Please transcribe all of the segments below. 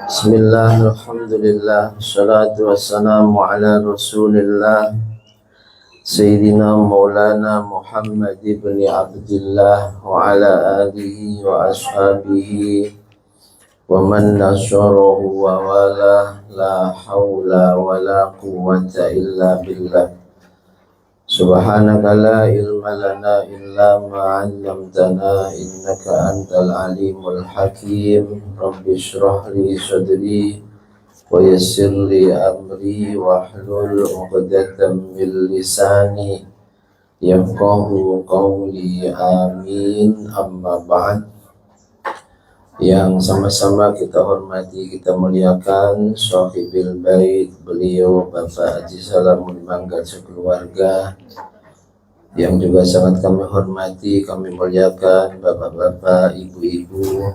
Bismillah, alhamdulillah, salatu wassalamu ala rasulillah Sayyidina maulana Muhammad ibn Abdullah wa ala alihi wa ashabihi wa man nasarahu wa wala la hawla wa la quwwata illa billah. Subhanaka la ilma lana illa ma 'allamtana innaka antal alimul hakim. Rabbi shrah li sadri wa yassir li amri wahlul 'uqdatam min lisani yafqahu qawli. Amin. Amma ba'd. Yang sama-sama kita hormati, kita muliakan Shafibil Bait, beliau Bapak Haji Salamun Manggar sekeluarga, yang juga sangat kami hormati, kami muliakan bapak-bapak, ibu-ibu,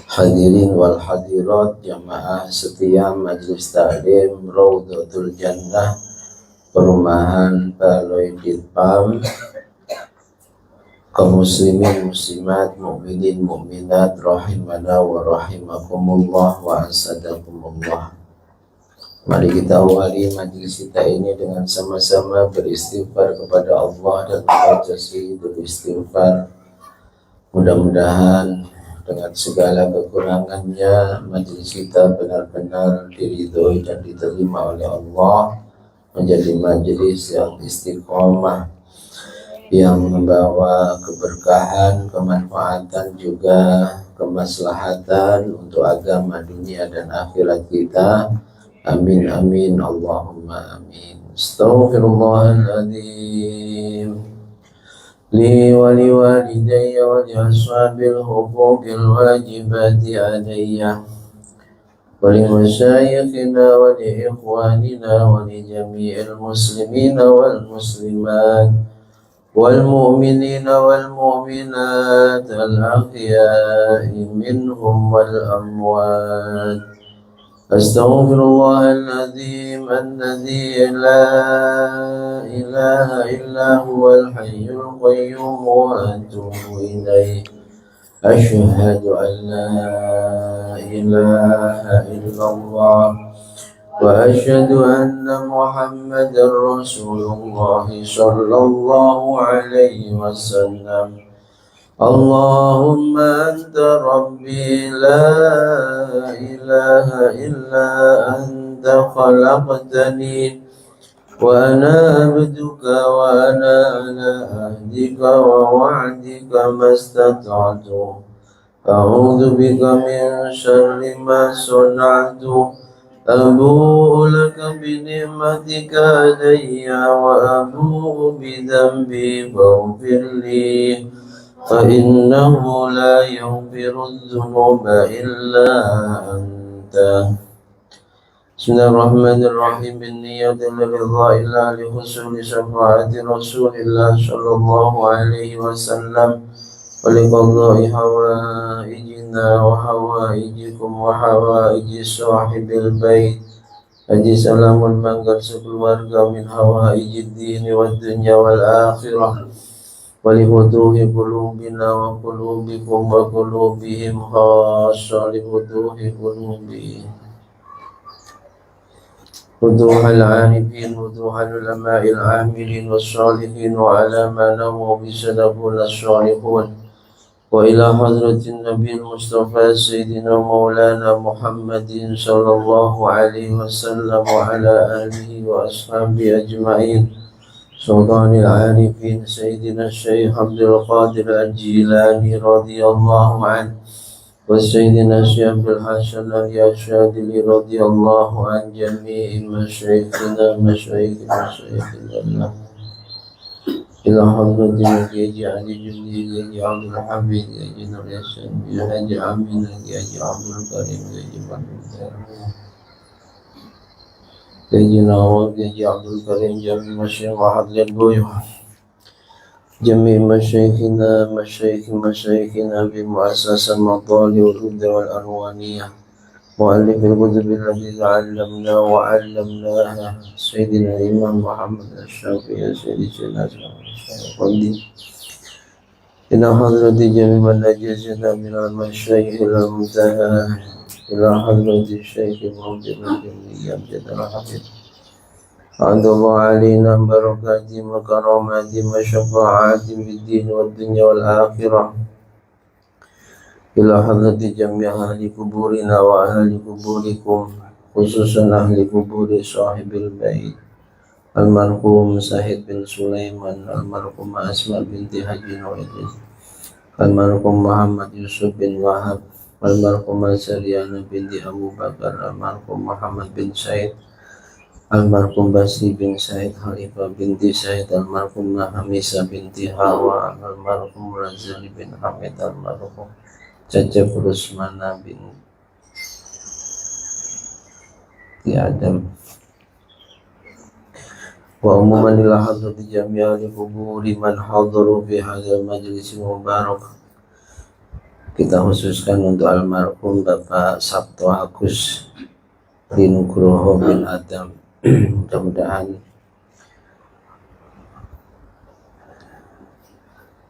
hadirin wal hadirat, jamaah setia Majelis Taklim Raudhatul Jannah, Perumahan Baloi Ditpam, kaum muslimin muslimat, mukminin mukminat, rahimana wa rahimakumullah wa asadakumullah. Mari kita awali majlis kita ini dengan sama-sama beristighfar kepada Allah dan membaca sayyidul istighfar. Mudah-mudahan dengan segala kekurangannya majlis kita benar-benar diridhoi dan diterima oleh Allah, menjadi majlis yang istiqomah, yang membawa keberkahan, kemanfaatan, juga kemaslahatan untuk agama dunia dan akhirat kita. Amin amin Allahumma amin. Astaghfirullahaladzim li wa li walidayya wa li ashabil huquqil wajibati alayya wa li masyayikhina wa li ikhwanina wa li jami'il muslimina wal muslimat wal mu'minina wal mu'minat al ahya'i minhum wal amwat. Astaghfirullahaladzim alladzi la ilaha illa huwal hayyul qayyum wa atubu ilaih. Asyhadu an la ilaha illallah wa asyhadu anna Muhammadar Rasulullah sallallahu alaihi wasallam. Allahumma anta rabbi la ilaha illa anta khalaqtani wa ana abduka wa ana ala ahdika wa wa'dika mastata'tu. A'udzu bika min syarri ma sana'tu. Abu'u laka bi ni'matika alayya wa abu'u bi dhanbi faghfir li, فإنه لا يغفر الذنوب إلا أنت. بسم الله الرحمن الرحيم. بالنية لرضا الله لحصول شفاعة رسول الله صلى الله عليه وسلم ولقضاء حوائجنا وحوائجكم وحوائج صاحب البيت Haji Salamun Manggar sekeluarga, min hawaijid dini wad dunya wal akhirah, walifutuhi qulubina wa qulubikum wa qulubihim khassa, lifutuhi qulubihim futuhal arifin, futuhal ulama'il amilin wassalihin, wa ala ma namu bisadabul as-salihun, wa ila hadratin nabiyil mustafa sayyidina maulana Muhammadin sallallahu alaihi wasallam wa ala alihi wa ashabihi ajma'in. Sultanil Arifin Sayyidina Syekh Abdul Qadir Al-Jilani radhiyallahu anhu wa Sayyidina Syekh Abdul Hasan Al-Yashadili radhiyallahu an jami'i masyayikhina masyayikhina ila hadratin Haji Ali Jundi, Haji Abdul Hamid, Haji Nur Yasin, Haji Amin, Haji Abdul Karim, Haji Bandar, Haji Nawab, Haji Abdul Karim, Jami Masyayikh Mahadlil Buyuh, Jami Masyayikhina bi Muassasah Matali wal-Huda wal-Arwaniyah, Mu'allif al-Kutub allati ta'allamna wa 'allamnaha, Sayyidina Imam Muhammad Asy-Syafi'i, Sayyidi Syekh Nasr Al-Qadi, إلى حضرة جميع من نجزنا من المشايخ إلى المنتهى إلى حضرة الشيخ موجب الجميع أمجد الحفيظ عند الله علينا بركات وكرامات وشفاعات في الدين والدنيا والآخرة إلى حضرة جميع أهل قبورنا وأهل قبوركم خصوصا أهل قبور صاحب البيت المرحوم Syahid bin Sulaiman, almarhum Asma binti Haji Nuwaidin, almarhum Muhammad Yusuf bin Wahab, almarhum Saryana binti Abu Bakar, almarhum Muhammad bin Said, almarhum Basri bin Said, Khalifah binti Said, almarhum Hamisa binti Hawa, almarhum Razali bin Hamid, almarhum Cacep Rusmana binti Adam. Wa umuman ila hadrati jami'ali kuburi man hadaru fi hadzal majlis mubarak. Kita khususkan untuk almarhum Bapak Sabto Agus Nugroho bin Adam. Mudah-mudahan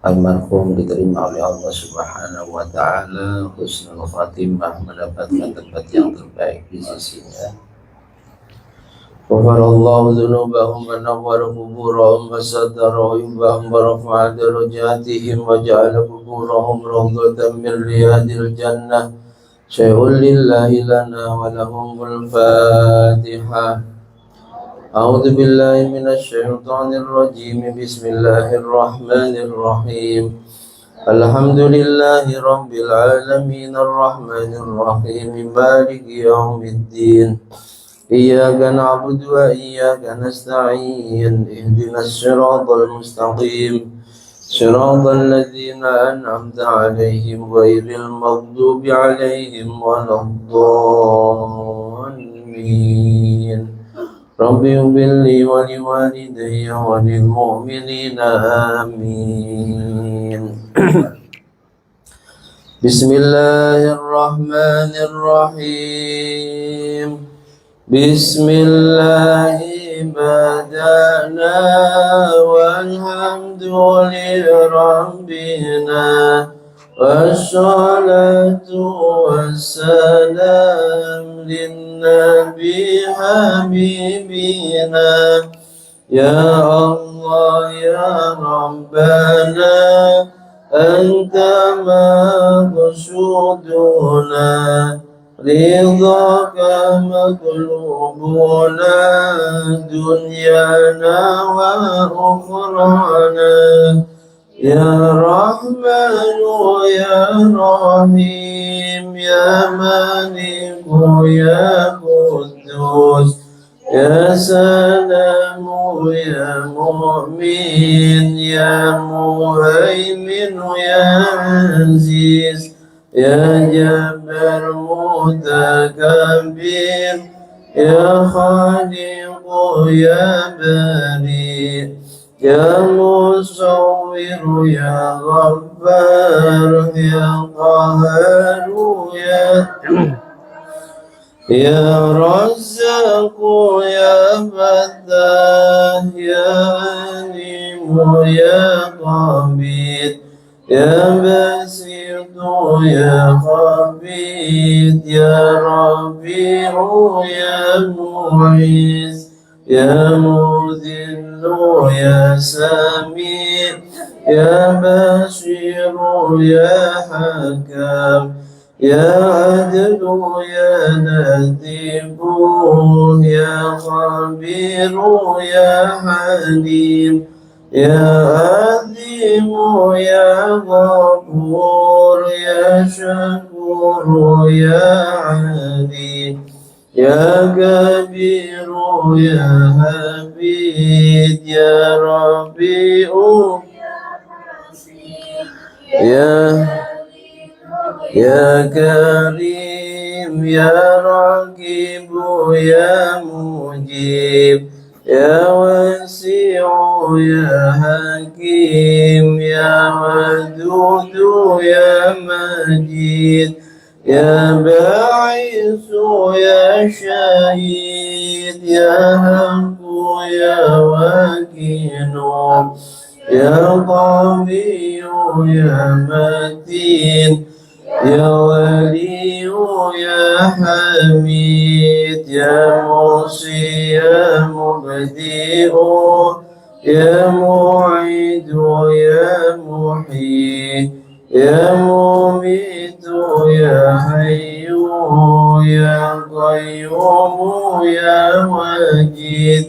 almarhum diterima oleh Allah Subhanahu wa taala, husnul khatimah, mendapatkan tempat yang terbaik di sisinya. Ghafarallahu dzunubahum wa nawwara quburahum wa satara aibahum wa rafa'a darajatihim wa ja'ala quburahum rawdatan min riyadil jannah. Syai'un lillahi lana wa lahumul Fatihah. A'udzu billahi minasy syaithanir rajim. Bismillahirrahmanirrahim. Alhamdulillahi rabbil alamin arrahmanir rahim maliki yaumiddin. Iyyaka na'budu wa iyyaka nasta'in ihdinas siratal mustaqim siratal ladzina an'amta 'alaihim ghairil maghdubi 'alaihim waladdallin. Rabbi ighfirli wa liwalidayya wa lil mu'minina amin. Bismillahirrahmanirrahim. Bismillahi badana walhamdulillirabbina wassalatu wassalam linnabi habibina ya Allah ya Rabbana anta maqsuduna ridhaka matlubuna dunyana wa ukhrana ya Rahmanu ya Rahim ya Maliku ya Quddus ya Salamu ya Mu'min ya Muhaimin ya Aziz ya Jabbar Mutakabbir ya Khaliq ya Bari ya Musawwir ya Ghaffar ya Qahhar ya Razzaq ya Fattah ya Alim ya Qabid ya Basit ya Khabid ya Rabi'u ya Mu'iz ya Mudhillu ya Sami ya Bashiru ya Hakam ya Adlu ya Latifu ya Khabiru ya Halim ya Azimu ya Ghafur ya Syakur ya Ali ya Kabiru ya Habib ya Rabi'u ya Karim ya Raqibu ya Mujib ya Wasi'u ya Hakim ya Wadudu ya Majid ya Ba'isu ya Syahid ya Haqqu ya Wakinu يا قوي يا متين يا ولي يا حميد يا موصي يا مبدئ يا معيد يا محيي يا مميت يا حي يا قيوم يا مجيد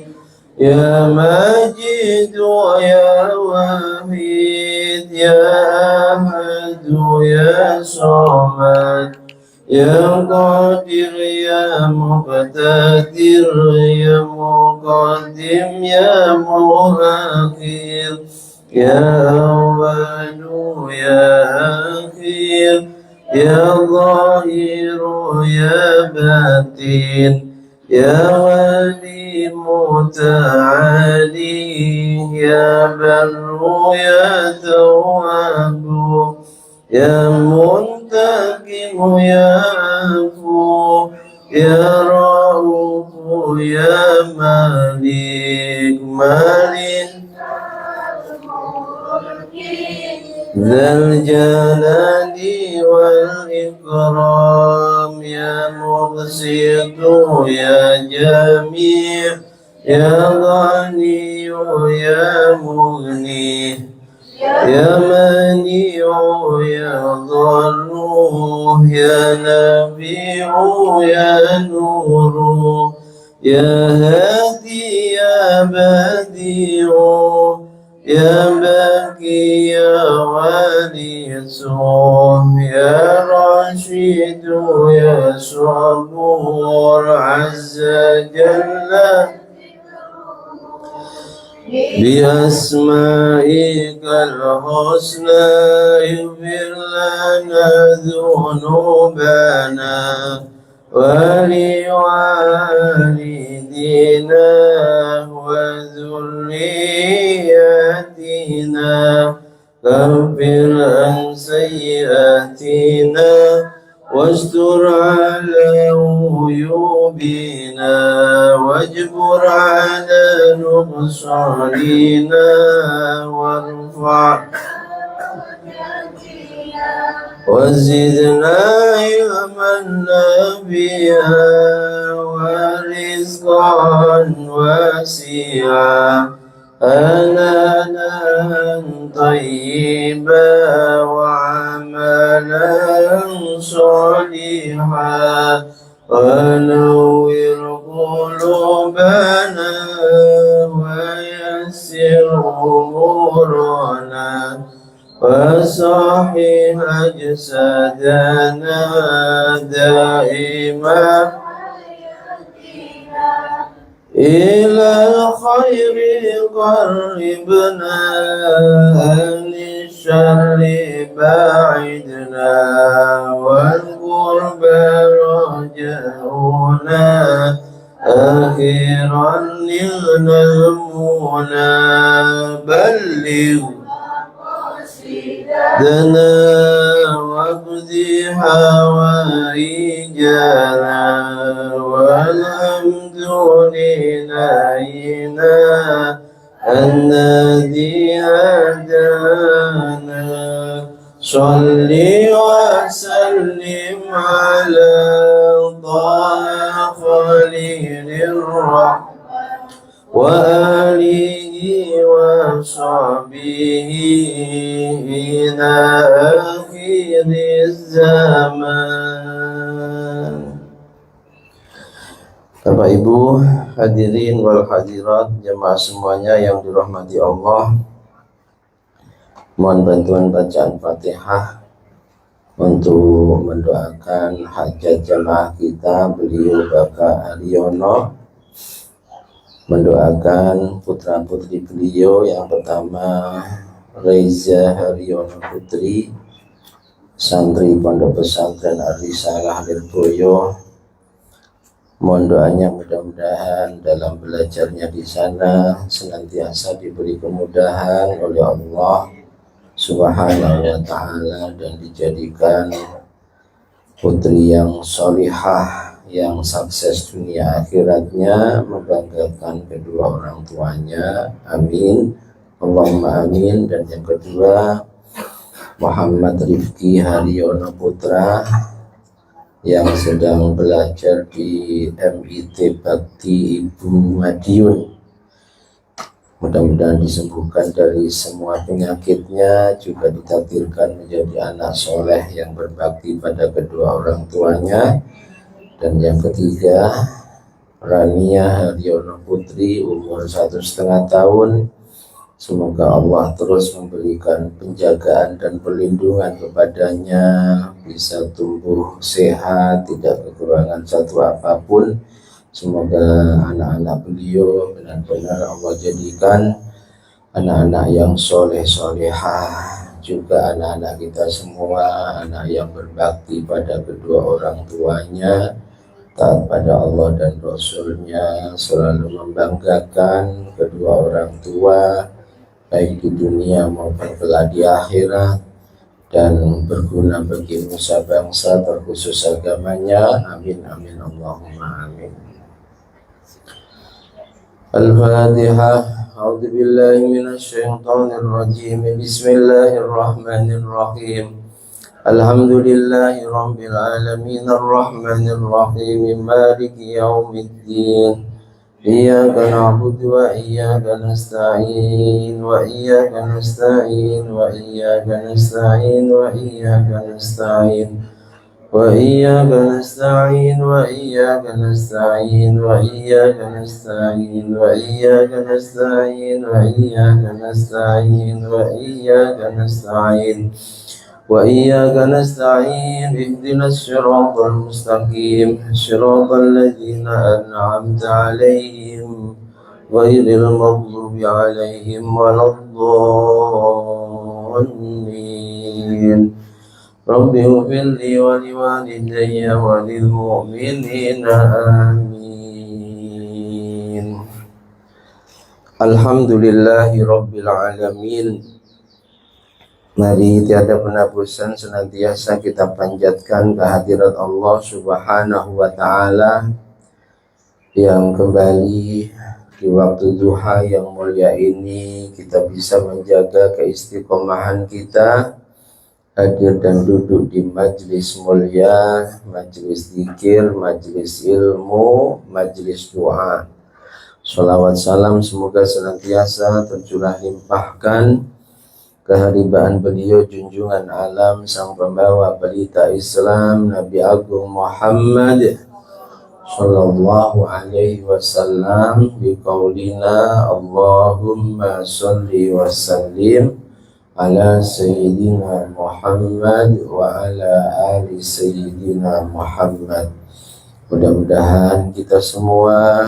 يا ماجد يا وحيد يا أحد يا صمد يا قادر يا مقتدر يا مقدم يا مؤخر يا أول يا أخير يا ظاهر يا باطن يا ولي متعالي يا بر يا تواب يا منتقم يا عفو يا رؤوف يا مالك ذا الجلال والإكرام يا مقسط يا جميع يا غني يا مغني يا منيع يا ضر يا نبي يا نور يا هادي يا بديع يا باقي يا وليس يا رشيد يا صبور عز جل بأسمائك الحسنى اغفر لنا ذنوبنا ولوالدينا وذرياتنا كفر عن سيئاتنا واستر على عيوبنا واجبر على نقصاننا وارفع وزدنا علما نافعا ورزقا واسعا حلالا طيبا وعملا صالحا ونور قلوبنا ويسر أمورنا وصحح أجسادنا دائما إلى الخير قربنا عن الشر باعدنا والقرب رجعنا أخيرا نلنا المنى بلغ دنا واقض حوائجنا والحمد لله الذي هدانا صل وسلم على طه خليل الرحمن وآله وصحبه إلى آخر الزمان. Bapak Ibu hadirin wal hadirat jemaah semuanya yang dirahmati Allah, mohon bantuan bacaan Fatihah untuk mendoakan hajat jemaah kita beliau Bapak Aryono, mendoakan putra putri beliau yang pertama Reza Haryono Putri, santri Pondok Pesantren Ar-Risalah Lirboyo. Mohon doanya mudah-mudahan dalam belajarnya di sana senantiasa diberi kemudahan oleh Allah Subhanahu wa Ta'ala dan dijadikan putri yang solihah, yang sukses dunia akhiratnya, membanggakan kedua orang tuanya. Amin Allahumma amin. Dan yang kedua, Muhammad Rifki Haryono Putra yang sedang belajar di MIT Bakti Ibu Madiun. Mudah-mudahan disembuhkan dari semua penyakitnya, juga ditakdirkan menjadi anak soleh yang berbakti pada kedua orang tuanya. Dan yang ketiga, Rania Haryono Putri, umur 1,5 tahun. Semoga Allah terus memberikan penjagaan dan perlindungan kepadanya, bisa tumbuh sehat, tidak kekurangan satu apapun. Semoga anak-anak beliau benar-benar Allah jadikan anak-anak yang soleh-solehah, juga anak-anak kita semua, anak yang berbakti pada kedua orang tuanya, taat pada Allah dan Rasulnya, selalu membanggakan kedua orang tua, baik di dunia maupun kelak di akhirat, dan berguna bagi nusa bangsa terkhusus agamanya. Amin amin Allahumma amin. Al-Fatihah. A'udzu billahi minasyaitonir rajim. Bismillahirrahmanirrahim. Alhamdulillahi rabbil alamin arrahmanir rahim maliki yaumiddin. Iyyaka na'budu wa iyyaka nasta'in wa iyyaka nasta'in wa iyyaka nasta'in wa iyyaka nasta'in wa iyyaka nasta'in wa iyyaka nasta'in wa iyyaka nasta'in wa iyyaka nasta'in wa iyyaka nasta'in wa iyyaka nasta'in wa iyyaka nasta'in ihdinas siratal mustaqim siratal ladzina an'amta 'alaihim ghairil maghdubi 'alaihim waladdallin. Rabbi ighfirli wa liwalidayya wa lil mu'minina amin. Alhamdulillahi rabbil alamin. Mari tiada pernah bosan senantiasa kita panjatkan kehadirat Allah Subhanahu wa ta'ala yang kembali di waktu duha yang mulia ini kita bisa menjaga keistiqomahan kita, hadir dan duduk di majlis mulia, majlis zikir, majlis ilmu, majlis doa. Sholawat salam semoga senantiasa tercurah limpahkan keharibaan beliau junjungan alam sang pembawa berita Islam Nabi Agung Muhammad sallallahu alaihi wasallam biqaulina Allahumma sholli wa sallim ala Sayyidina Muhammad wa ala ali Sayyidina Muhammad. Mudah-mudahan kita semua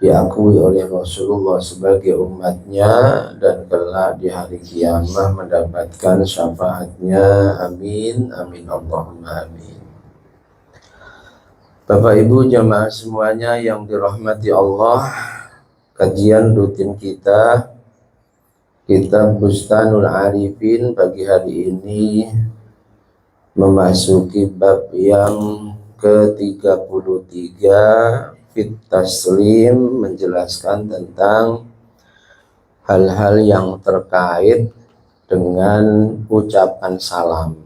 diakui oleh Rasulullah sebagai umatnya dan kelak di hari kiamat mendapatkan syafaatnya. Amin amin Allahumma amin. Bapak Ibu jamaah semuanya yang dirahmati Allah, kajian rutin kita Kitab Bustanul Arifin pagi hari ini memasuki bab yang ke-33, Fit Taslim, menjelaskan tentang hal-hal yang terkait dengan ucapan salam.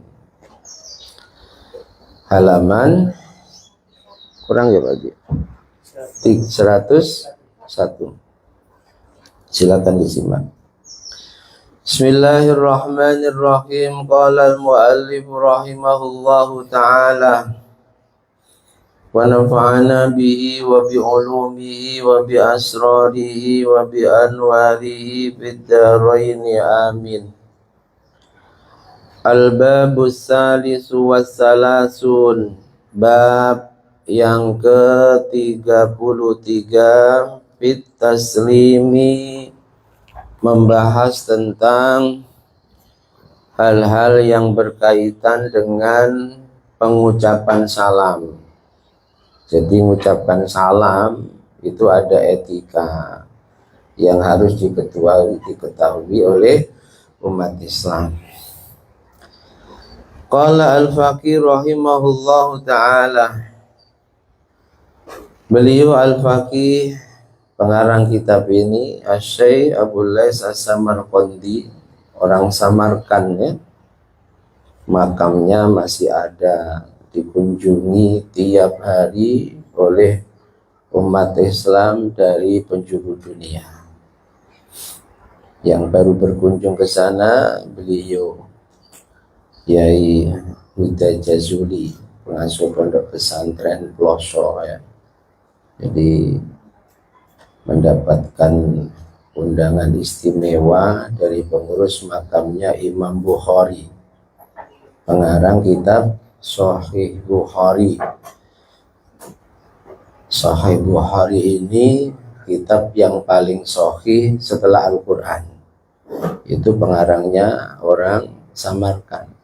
Halaman kurang ya Pak Haji? 101. Silakan disimak. Bismillahirrahmanirrahim. Qala al-muallif rahimahullahu ta'ala wa nafa'ana bihi wa bi ulumihi wa bi asrarihi wa bi anwarihi fid dharaini amin. Al-babus salisu wassalasun, bab yang ke-33, fit taslimi, membahas tentang hal-hal yang berkaitan dengan pengucapan salam. Jadi mengucapkan salam itu ada etika yang harus diketahui oleh umat Islam. Qala al-Faqih rahimahullahu ta'ala, beliau al-Faqih Pengarang kitab ini Asy-Syaikh Abul Laits As-Samarqandi, orang Samarkand ya. Makamnya masih ada, dikunjungi tiap hari oleh umat Islam dari penjuru dunia. Yang baru berkunjung ke sana beliau Yai Huda Jazuli, pengasuh pondok pesantren Ploso ya. Jadi mendapatkan undangan istimewa dari pengurus makamnya Imam Bukhari, pengarang kitab Sahih Bukhari. Sahih Bukhari ini kitab yang paling sahih setelah Al-Quran. Itu pengarangnya orang Samarkand.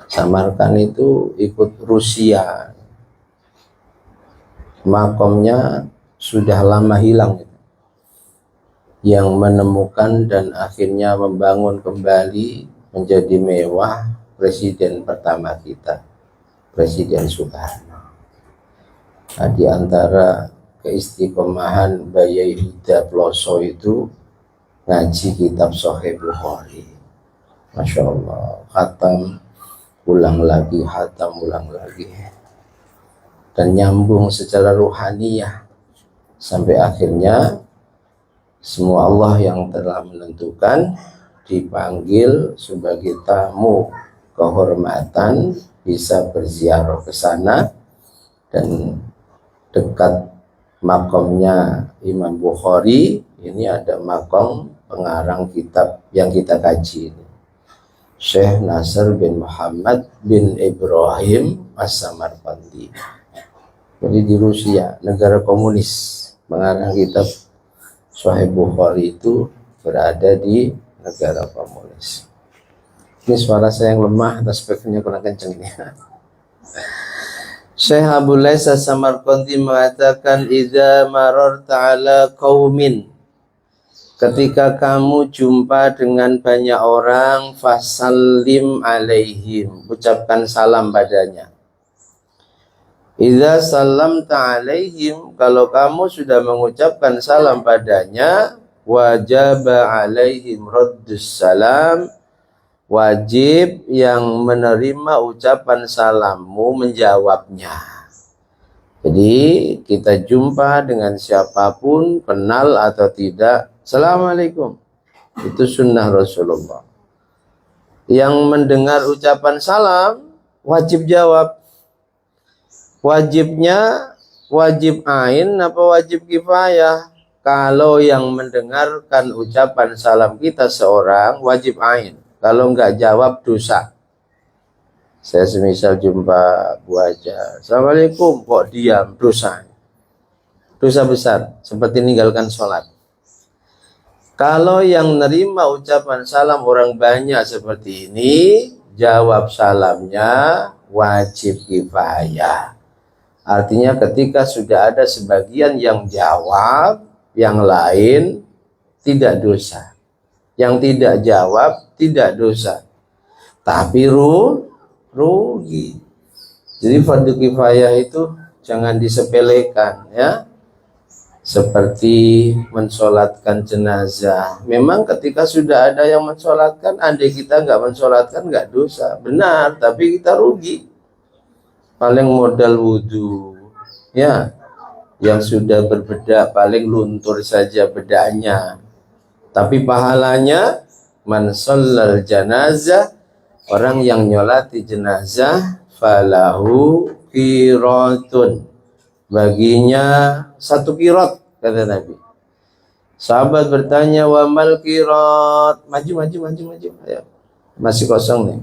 Samarkand itu ikut Rusia. Makomnya sudah lama hilang. Yang menemukan dan akhirnya membangun kembali menjadi mewah presiden pertama kita, Presiden Soekarno. Nah, di antara keistiqomahan Bayai Huda Ploso itu ngaji kitab Sahih Bukhari. Masya Allah, khatam ulang lagi, khatam ulang lagi, dan nyambung secara ruhaniyah sampai akhirnya semua Allah yang telah menentukan dipanggil sebagai tamu kehormatan bisa berziarah ke sana. Dan dekat makomnya Imam Bukhari ini ada makom pengarang kitab yang kita kaji ini, Syekh Nasr bin Muhammad bin Ibrahim As-Samarqandi. Jadi di Rusia, negara komunis, pengarang kitab Sahih Bukhari itu berada di negara komunis. Ini suara saya yang lemah, atas speknya kurang kenceng ini. Syekh Abul Laits As-Samarqandi mengatakan, idza mararta ala qaumin, ketika kamu jumpa dengan banyak orang, fasallim alaihim, ucapkan salam padanya. Idza sallamta alaihim, kalau kamu sudah mengucapkan salam padanya, wajaba alaihim raddus salam, wajib yang menerima ucapan salammu menjawabnya. Jadi kita jumpa dengan siapapun, kenal atau tidak, Assalamualaikum, itu sunnah Rasulullah. Yang mendengar ucapan salam wajib jawab. Wajibnya wajib ain apa wajib kifayah? Kalau yang mendengarkan ucapan salam kita seorang wajib ain. Kalau enggak jawab dosa. Saya semisal jumpa Bu Haja, Assalamualaikum, kok diam, dosa. Dosa besar, seperti meninggalkan sholat. Kalau yang nerima ucapan salam orang banyak seperti ini, jawab salamnya wajib kifayah. Artinya ketika sudah ada sebagian yang jawab, yang lain tidak dosa. Yang tidak jawab tidak dosa, tapi rugi. Jadi fardu kifayah itu jangan disepelekan ya. Seperti mensolatkan jenazah. Memang ketika sudah ada yang mensolatkan, andai kita nggak mensolatkan nggak dosa, benar, tapi kita rugi. Paling modal wudhu ya, yang sudah berbeda paling luntur saja bedanya. Tapi pahalanya man shallal janazah, orang yang nyolati jenazah, falahu qiratun, baginya 1 qirat, kata Nabi. Sahabat bertanya, wa mal qirat? Maju. Ayo. Masih kosong nih.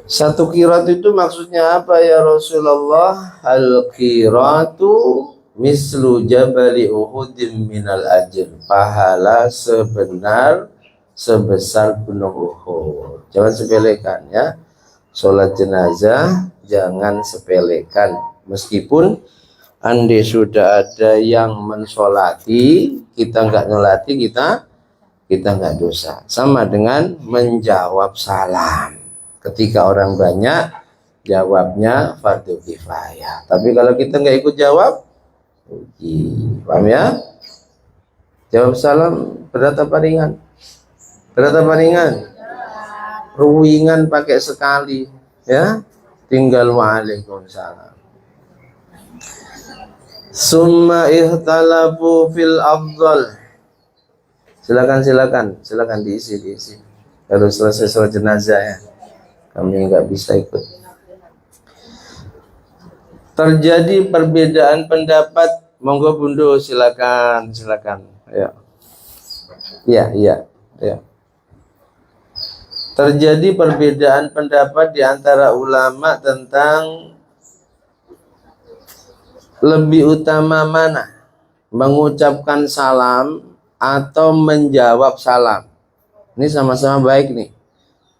1 qirat itu maksudnya apa ya Rasulullah? Al qiratu mislu jabali Uhudin minal ajr, pahala sebesar gunung Uhud. Jangan sepelekan ya. Sholat jenazah jangan sepelekan. Meskipun andai sudah ada yang mensolati, kita nggak nyolati, kita nggak dosa. Sama dengan menjawab salam. Ketika orang banyak, jawabnya fardu kifayah. Tapi kalau kita nggak ikut jawab, Paham ya? Jawab salam berat apa ringan? Berat apa ringan? Ruwingan pakai sekali, ya. Tinggal waalaikumsalam. Summa ihtalafu fil afdal. Silakan diisi. Harus selesai sholat jenazah ya. Kami nggak bisa ikut. Terjadi perbedaan pendapat, monggo Bundu silakan. Ya. Terjadi perbedaan pendapat di antara ulama tentang lebih utama mana, mengucapkan salam atau menjawab salam. Ini sama-sama baik nih.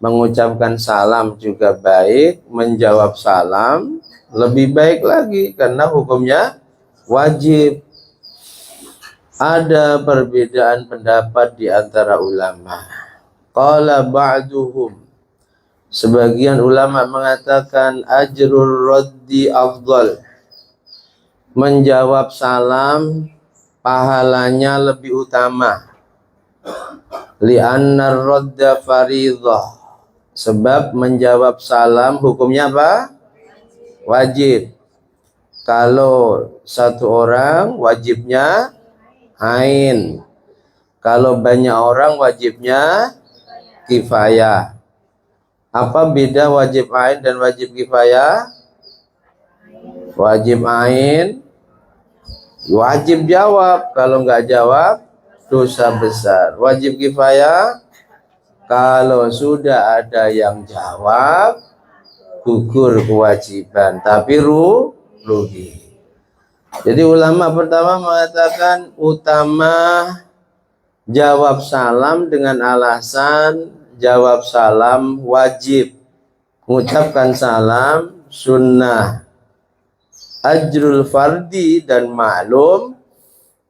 Mengucapkan salam juga baik, menjawab salam lebih baik lagi karena hukumnya wajib. Ada perbedaan pendapat di antara ulama. Qala ba'duhum, sebagian ulama mengatakan ajrul raddi afdal, menjawab salam pahalanya lebih utama. Li'anna radda faridah, sebab menjawab salam hukumnya apa? Wajib. Kalau satu orang wajibnya ain, kalau banyak orang wajibnya kifayah. Apa beda wajib ain dan wajib kifayah? Wajib ain wajib jawab, kalau nggak jawab dosa besar. Wajib kifayah, kalau sudah ada yang jawab gugur kewajiban, tapi rugi. Jadi ulama pertama mengatakan utama jawab salam dengan alasan jawab salam wajib, mengucapkan salam sunnah. Ajrul fardi, dan maklum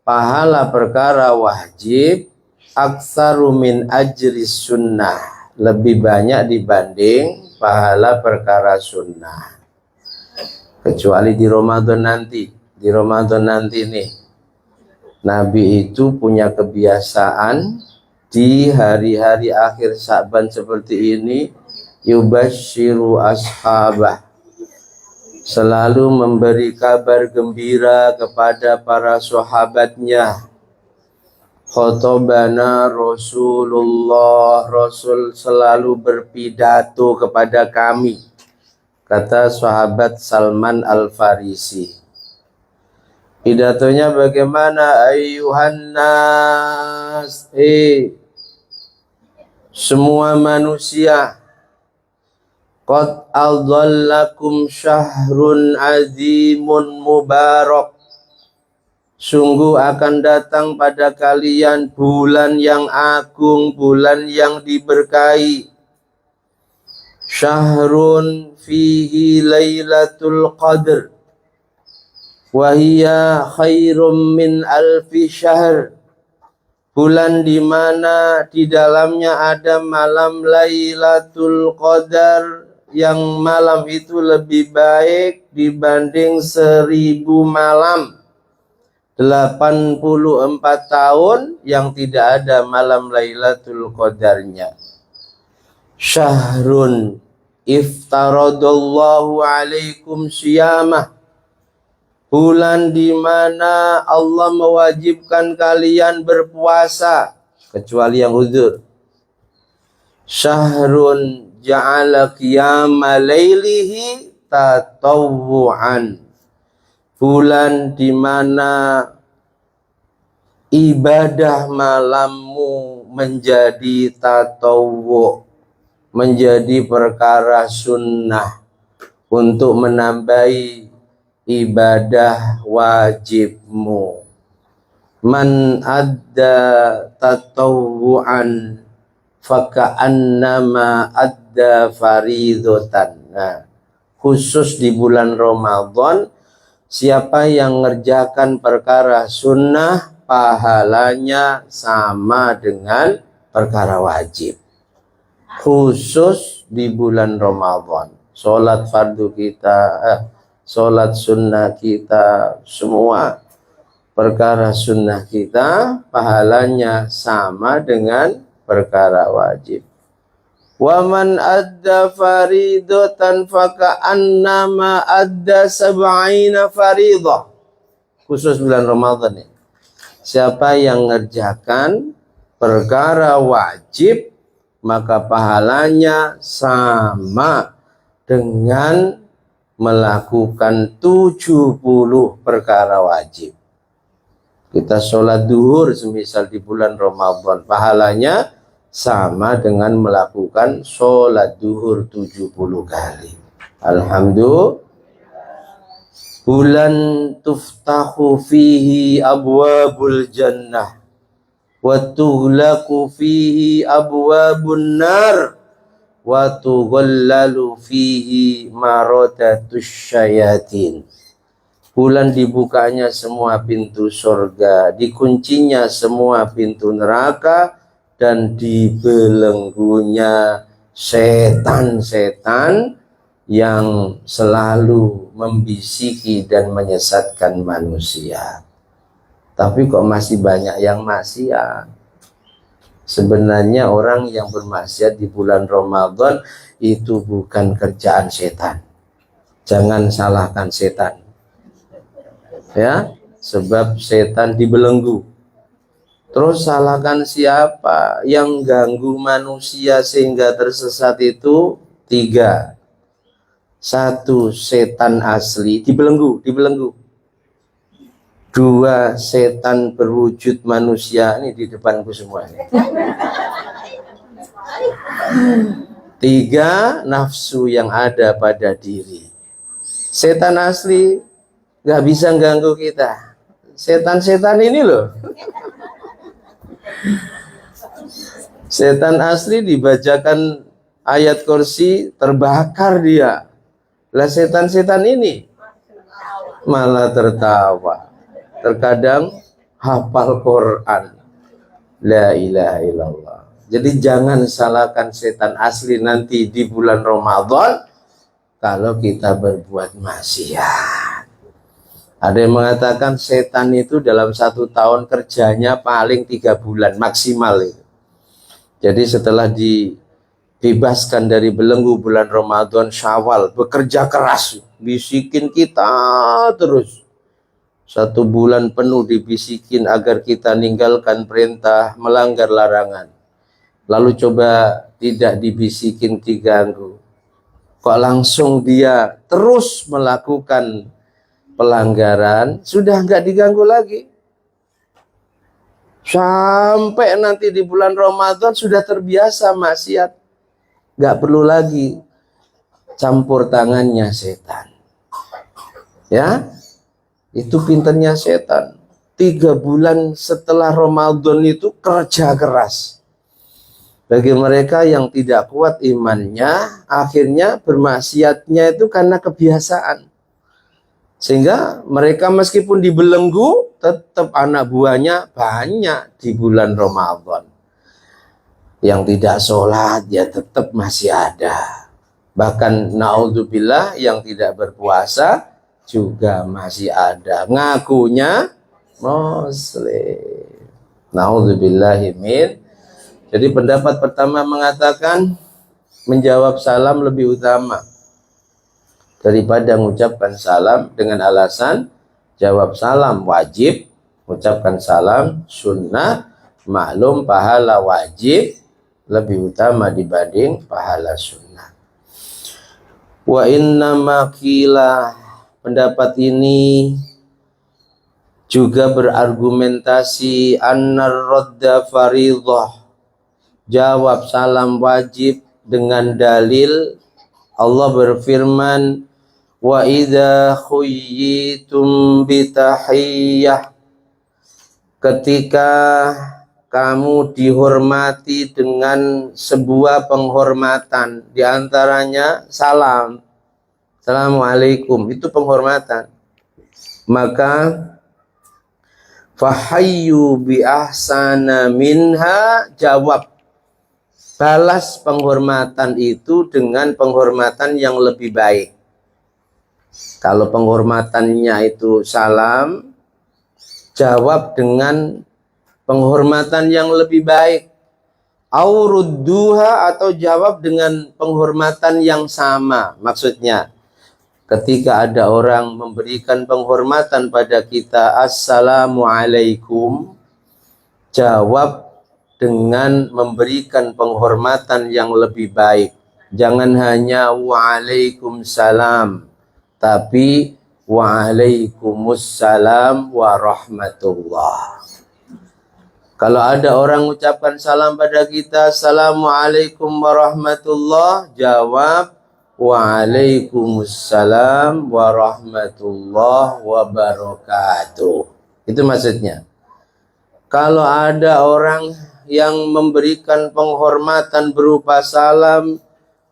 pahala perkara wajib aksaru min ajri sunnah, lebih banyak dibanding pahala perkara sunnah. Kecuali di Ramadan nanti. Di Ramadan nanti nih, Nabi itu punya kebiasaan di hari-hari akhir Sya'ban seperti ini, yubashiru ashabah, selalu memberi kabar gembira kepada para sahabatnya. Khotobana Rasulullah, Rasul selalu berpidato kepada kami, kata sahabat Salman Al-Farisi. Pidatonya bagaimana? Ayuhan nas, semua manusia, qad adhallakum syahrun azimun mubarak, sungguh akan datang pada kalian bulan yang agung, bulan yang diberkahi. Syahrun fihi lailatul qadr wahiyya khairum min alfi syahr, bulan di mana di dalamnya ada malam Lailatul Qadar, yang malam itu lebih baik dibanding 1000 malam. 84 tahun yang tidak ada malam Lailatul Qadarnya. Syahrun iftaradallahu alaikum siyamah, bulan di mana Allah mewajibkan kalian berpuasa kecuali yang uzur. Syahrun ja'ala qiyama lailihi tatawwu'an, bulan di mana ibadah malammu menjadi tatawwu', menjadi perkara sunnah untuk menambahi ibadah wajibmu. Man adda tatawu'an faka'annama adda faridatan. Nah, khusus di bulan Ramadan, siapa yang ngerjakan perkara sunnah, pahalanya sama dengan perkara wajib. Khusus di bulan Ramadan. Sholat fardu kita, sholat sunnah kita, semua perkara sunnah kita, pahalanya sama dengan perkara wajib. Wa man adda faridatan faka'annama adda sab'ina faridah. Khusus bulan Ramadan ini. Siapa yang ngerjakan perkara wajib, maka pahalanya sama dengan melakukan 70 perkara wajib. Kita sholat duhur semisal di bulan Ramadan, pahalanya sama dengan melakukan sholat duhur 70 kali. Alhamdulillah. Bulan tuftahu fihi abwabul jannah wa tughlaqu fihi abwabun nar wa tughallalu fihi maradatus syayatin. Bulan dibukanya semua pintu surga, dikuncinya semua pintu neraka, dan dibelenggunya setan-setan yang selalu membisiki dan menyesatkan manusia. Tapi kok masih banyak yang maksiat. Sebenarnya orang yang bermaksiat di bulan Ramadan itu bukan kerjaan setan. Jangan salahkan setan. Ya, sebab setan dibelenggu. Terus salahkan siapa? Yang ganggu manusia sehingga tersesat itu 3. 1, setan asli dibelenggu. 2, setan berwujud manusia. Ini di depanku semua ini. 3, nafsu yang ada pada diri. Setan asli nggak bisa ganggu kita. Setan-setan ini loh. Setan asli dibacakan ayat kursi terbakar dia. Lah setan-setan ini malah tertawa. Terkadang hafal Quran. La ilaha illallah. Jadi jangan salahkan setan asli nanti di bulan Ramadan kalau kita berbuat maksiat. Ada yang mengatakan setan itu dalam 1 tahun kerjanya paling 3 bulan maksimal itu. Jadi setelah dibebaskan dari belenggu bulan Ramadan, Syawal, bekerja keras, bisikin kita terus. 1 bulan penuh dibisikin agar kita ninggalkan perintah, melanggar larangan. Lalu coba tidak dibisikin, diganggu. Kok langsung dia terus melakukan pelanggaran, sudah nggak diganggu lagi. Sampai nanti di bulan Ramadan sudah terbiasa maksiat. Nggak perlu lagi campur tangannya setan. Ya, itu pinternya setan. 3 bulan setelah Ramadan itu kerja keras. Bagi mereka yang tidak kuat imannya, akhirnya bermaksiatnya itu karena kebiasaan. Sehingga mereka meskipun dibelenggu, tetap anak buahnya banyak di bulan Ramadan. Yang tidak sholat, ya tetap masih ada. Bahkan naudzubillah yang tidak berpuasa juga masih ada. Ngakunya muslim. Naudzubillahimin. Jadi pendapat pertama mengatakan menjawab salam lebih utama daripada mengucapkan salam, dengan alasan jawab salam wajib, ucapkan salam sunnah. Maklum pahala wajib lebih utama dibanding pahala sunnah. Wa inna makila, pendapat ini juga berargumentasi annar radda faridah, jawab salam wajib dengan dalil Allah berfirman, wa idza khuyyitum bitahiyyah, ketika kamu dihormati dengan sebuah penghormatan, diantaranya salam, assalamualaikum, itu penghormatan, maka fahayyu bi ahsana minha, jawab, balas penghormatan itu dengan penghormatan yang lebih baik. Kalau penghormatannya itu salam, jawab dengan penghormatan yang lebih baik. Aurudduha, atau jawab dengan penghormatan yang sama. Maksudnya, ketika ada orang memberikan penghormatan pada kita, assalamualaikum, jawab dengan memberikan penghormatan yang lebih baik. Jangan hanya waalaikumsalam, tapi waalaikumsalam warahmatullah. Kalau ada orang ucapkan salam pada kita, assalamualaikum warahmatullah, jawab waalaikumsalam warahmatullah wabarakatuh. Itu maksudnya. Kalau ada orang yang memberikan penghormatan berupa salam,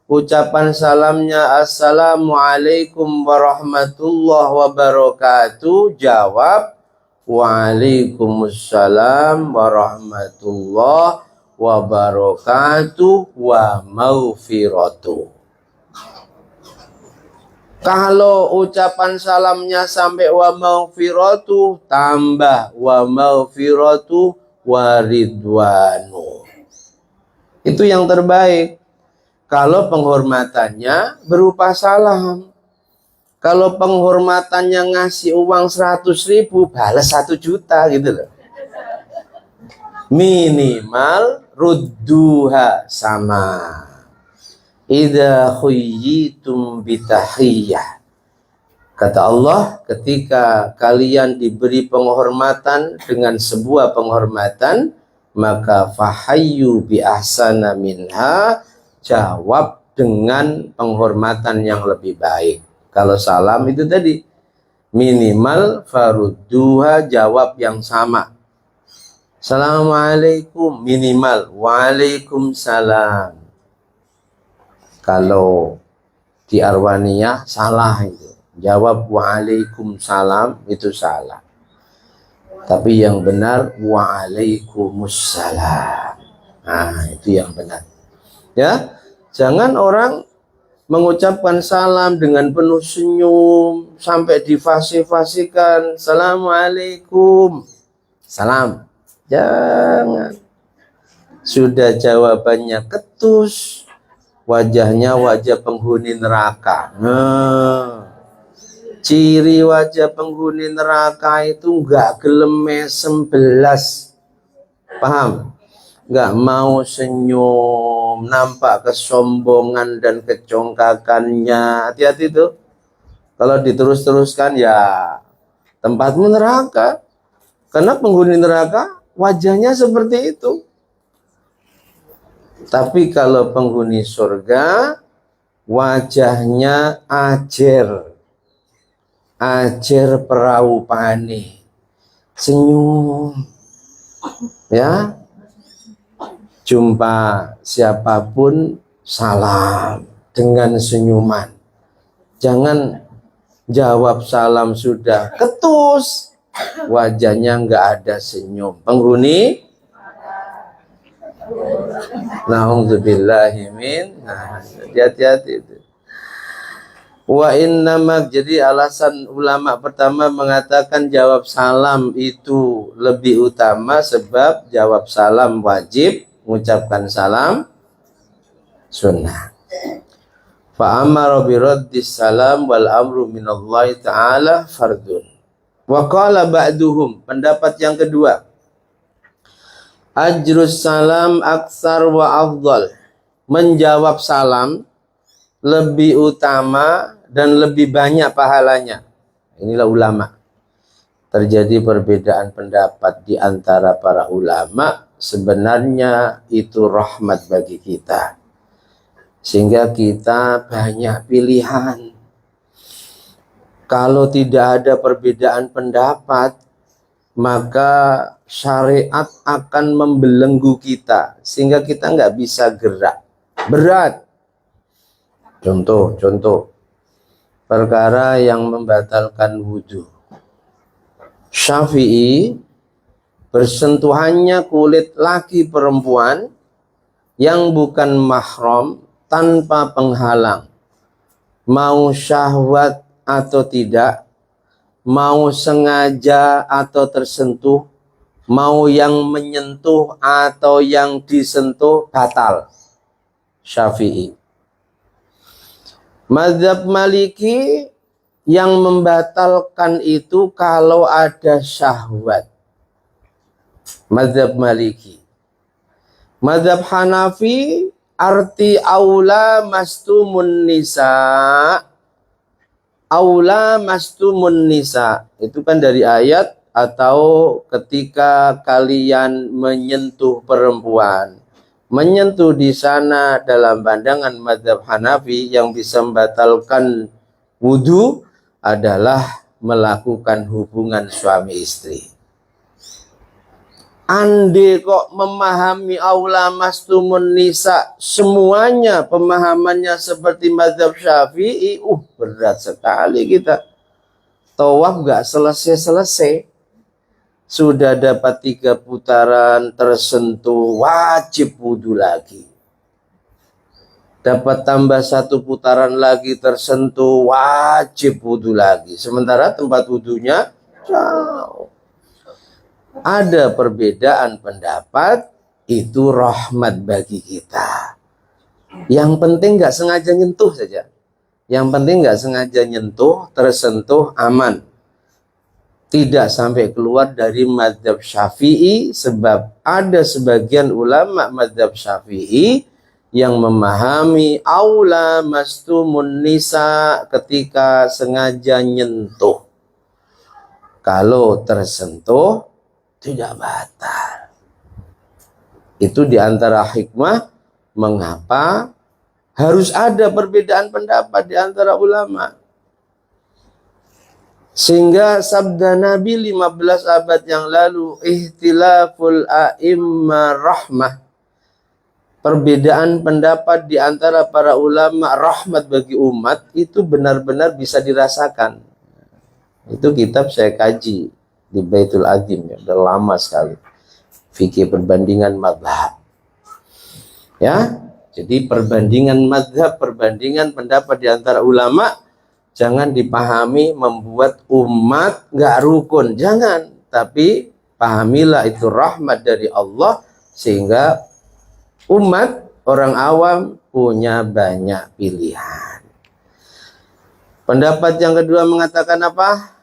ucapan salamnya assalamualaikum warahmatullah wabarakatuh, jawab waalaikumsalam warahmatullah wabarakatuh wa maghfiratuh. Kalau ucapan salamnya sampai wa maghfiratuh, tambah wa maghfiratuh wa ridwanu. Itu yang terbaik. Kalau penghormatannya berupa salam. Kalau penghormatannya ngasih uang 100.000, balas 1 juta gitu loh. Minimal rudduha sama. Idza khuyyitum bitahiyyah. Kata Allah, ketika kalian diberi penghormatan dengan sebuah penghormatan, maka fahayyu bi ahsana minha, jawab dengan penghormatan yang lebih baik. Kalau salam itu tadi minimal farudduha, jawab yang sama. Assalamualaikum, minimal waalaikumsalam. Kalau di Arwaniyah salah itu, jawab waalaikumsalam, itu salah. Tapi yang benar waalaikumsalam. Nah, itu yang benar. Ya, jangan orang mengucapkan salam dengan penuh senyum sampai difasih-fasihkan, assalamualaikum, salam. Jangan. Sudah jawabannya ketus, wajahnya wajah penghuni neraka. Ciri wajah penghuni neraka itu enggak gelem mesem belas. Paham? Enggak mau senyum, nampak kesombongan dan kecongkakannya. Hati-hati tuh. Kalau diterus-teruskan ya tempatmu neraka. Karena penghuni neraka wajahnya seperti itu. Tapi kalau penghuni surga wajahnya ajer. Ajer perahu pani. Senyum. Ya. Jumpa siapapun salam dengan senyuman. Jangan jawab salam sudah ketus, wajahnya enggak ada senyum. Penghuni na'udzubillahi min. Nah, hati-hati itu. Wa innamak, jadi alasan ulama pertama mengatakan jawab salam itu lebih utama sebab jawab salam wajib, mengucapkan salam sunnah. Fa amara bi raddis salam wal amru minallahi ta'ala fardun. Wa qala ba'duhum, pendapat yang kedua, ajrus salam aksar wa afdal, menjawab salam lebih utama dan lebih banyak pahalanya. Inilah ulama. Terjadi perbedaan pendapat di antara para ulama. Sebenarnya itu rahmat bagi kita, sehingga kita banyak pilihan. Kalau tidak ada perbedaan pendapat, maka syariat akan membelenggu kita, sehingga kita nggak bisa gerak. Berat. Contoh perkara yang membatalkan wudhu. Syafi'i, bersentuhannya kulit laki perempuan yang bukan mahram tanpa penghalang, mau syahwat atau tidak, mau sengaja atau tersentuh, mau yang menyentuh atau yang disentuh, batal. Syafi'i. Mazhab Maliki yang membatalkan itu kalau ada syahwat. Mazhab Maliki. Mazhab Hanafi arti aula mastumun nisa. Aula mastumun nisa. Itu kan dari ayat atau ketika kalian menyentuh perempuan. Menyentuh di sana dalam pandangan mazhab Hanafi yang bisa membatalkan wudu adalah melakukan hubungan suami istri. Ande kok memahami aula mastumun nisa semuanya pemahamannya seperti mazhab Syafi'i, berat sekali kita. Tawaf gak selesai-selesai. Sudah dapat 3 putaran tersentuh, wajib wudu lagi. Dapat tambah 1 putaran lagi tersentuh, wajib wudu lagi. Sementara tempat wudunya jauh. Ada perbedaan pendapat, itu rahmat bagi kita. Yang penting gak sengaja nyentuh saja. Yang penting gak sengaja nyentuh, tersentuh, aman. Tidak sampai keluar dari mazhab Syafi'i, sebab ada sebagian ulama mazhab Syafi'i yang memahami aula mastumun nisa ketika sengaja nyentuh. Kalau tersentuh tidak batal. Itu diantara hikmah mengapa harus ada perbedaan pendapat di antara ulama. Sehingga sabda Nabi 15 abad yang lalu, ihtilaful a'imma rahmah. Perbedaan pendapat di antara para ulama rahmat bagi umat itu benar-benar bisa dirasakan. Itu kitab saya kaji di Baitul Azim, ya, udah lama sekali. Fikih perbandingan mazhab. Ya, jadi perbandingan mazhab, perbandingan pendapat di antara ulama jangan dipahami membuat umat nggak rukun, jangan. Tapi pahamilah itu rahmat dari Allah sehingga umat orang awam punya banyak pilihan. Pendapat yang kedua mengatakan apa?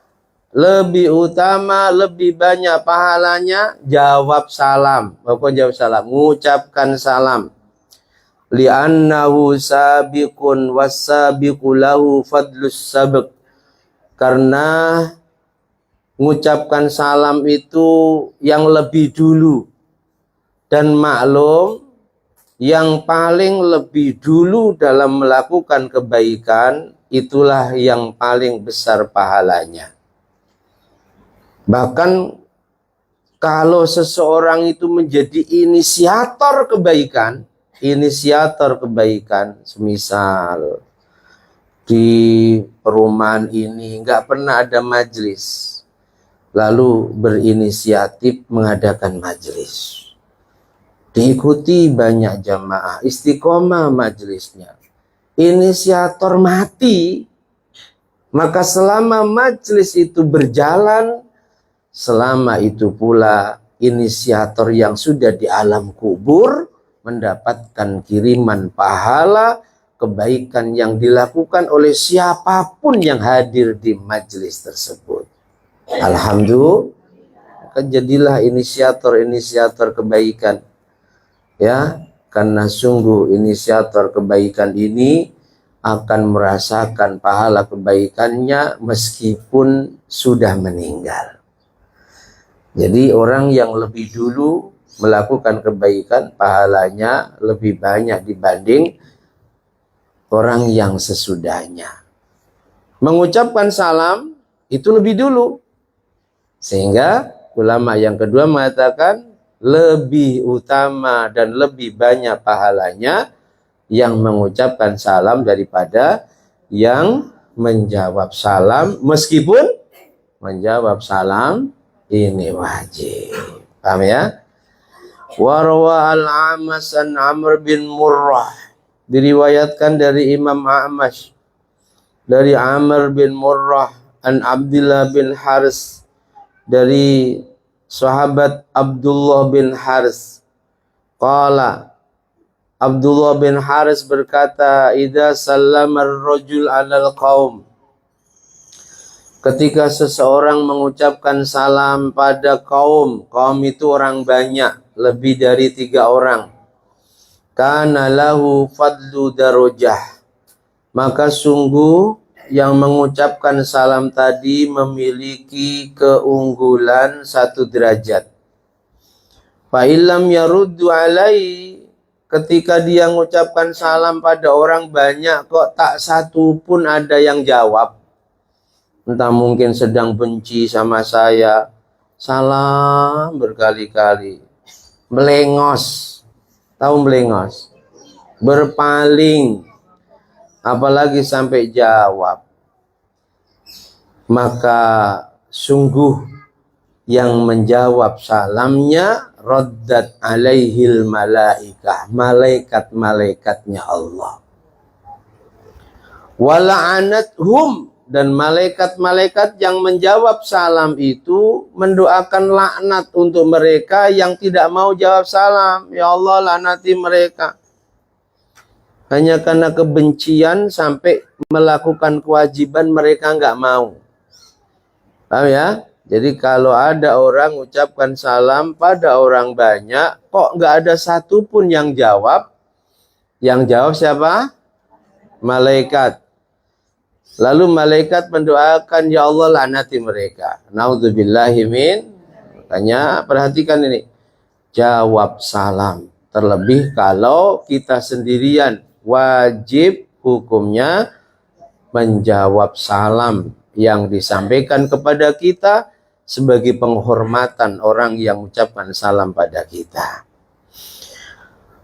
Lebih utama, lebih banyak pahalanya jawab salam. Bapak jawab salam, mengucapkan salam. Li'annahu sabiqun wassabiqu lahu fadlus sabiq. Karena mengucapkan salam itu yang lebih dulu. Dan maklum, yang paling lebih dulu dalam melakukan kebaikan, itulah yang paling besar pahalanya. Bahkan kalau seseorang itu menjadi inisiator kebaikan, semisal di perumahan ini nggak pernah ada majelis, lalu berinisiatif mengadakan majelis, diikuti banyak jamaah, istiqomah majelisnya, inisiator mati, maka selama majelis itu berjalan, selama itu pula inisiator yang sudah di alam kubur mendapatkan kiriman pahala kebaikan yang dilakukan oleh siapapun yang hadir di majelis tersebut. Alhamdulillah, jadilah inisiator kebaikan, ya, karena sungguh inisiator kebaikan ini akan merasakan pahala kebaikannya meskipun sudah meninggal. Jadi orang yang lebih dulu melakukan kebaikan pahalanya lebih banyak dibanding orang yang sesudahnya. Mengucapkan salam itu lebih dulu. Sehingga ulama yang kedua mengatakan lebih utama dan lebih banyak pahalanya yang mengucapkan salam daripada yang menjawab salam, meskipun menjawab salam ini wajib. Paham ya? Warwa al-Amash an Amr bin Murrah, diriwayatkan dari Imam Amash dari Amr bin Murrah an Abdullah bin Haris, dari sahabat Abdullah bin Haris. Qala, Abdullah bin Haris berkata, idza sallama ar-rajul 'alal qaum, ketika seseorang mengucapkan salam pada kaum itu orang banyak, lebih dari 3 orang, kana lahu fadlu darajah, maka sungguh yang mengucapkan salam tadi memiliki keunggulan 1 derajat. Fa illam yaruddu alai, ketika dia mengucapkan salam pada orang banyak kok tak satu pun ada yang jawab, entah mungkin sedang benci sama saya, salam berkali-kali, melengos, tahu melengos, berpaling, apalagi sampai jawab, maka sungguh yang menjawab salamnya raddat alaihil malaikah, malaikat-malaikatnya Allah, wala'anathum, dan malaikat-malaikat yang menjawab salam itu mendoakan laknat untuk mereka yang tidak mau jawab salam. Ya Allah, laknati mereka. Hanya karena kebencian sampai melakukan kewajiban mereka nggak mau. Paham ya? Jadi kalau ada orang ucapkan salam pada orang banyak, kok nggak ada satupun yang jawab? Yang jawab siapa? Malaikat. Lalu malaikat mendoakan, ya Allah laknati mereka. Naudzubillahi min. Makanya perhatikan ini. Jawab salam. Terlebih kalau kita sendirian, wajib hukumnya menjawab salam yang disampaikan kepada kita sebagai penghormatan orang yang mengucapkan salam pada kita.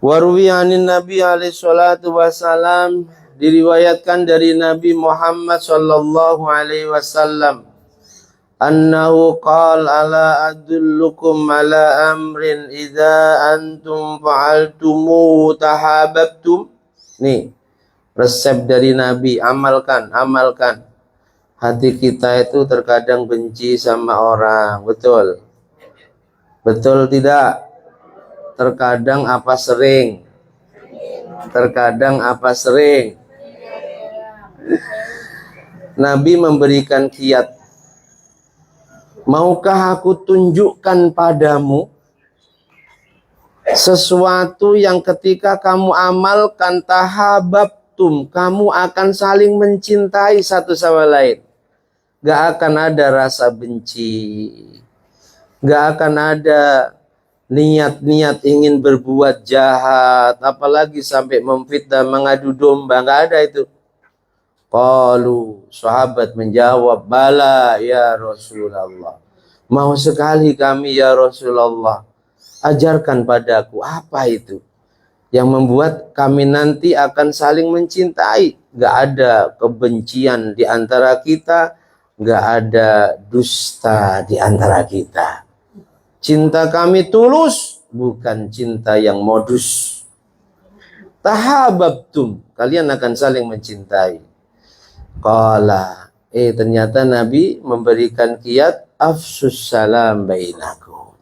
Warwiyanin Nabi alaihi salatu wassalam, diriwayatkan dari Nabi Muhammad sallallahu alaihi wasallam, annahu qala ala adullukum ala amrin idza antum fa'altumu tahabbtum. Nih resep dari Nabi, amalkan. Hati kita itu terkadang benci sama orang, betul? Betul tidak? Terkadang apa sering? Terkadang apa sering? Nabi memberikan kiat. Maukah aku tunjukkan padamu sesuatu yang ketika kamu amalkan tahabbtum, kamu akan saling mencintai satu sama lain. Gak akan ada rasa benci, gak akan ada niat-niat ingin berbuat jahat, apalagi sampai memfitnah, mengadu domba, gak ada itu. Qalu, sahabat menjawab, bala ya Rasulullah, mau sekali kami ya Rasulullah, ajarkan padaku apa itu yang membuat kami nanti akan saling mencintai. Gak ada kebencian di antara kita, gak ada dusta di antara kita. Cinta kami tulus, bukan cinta yang modus. Tahabbtum, kalian akan saling mencintai. Qala, ternyata Nabi memberikan kiat, afsus salam bainakum.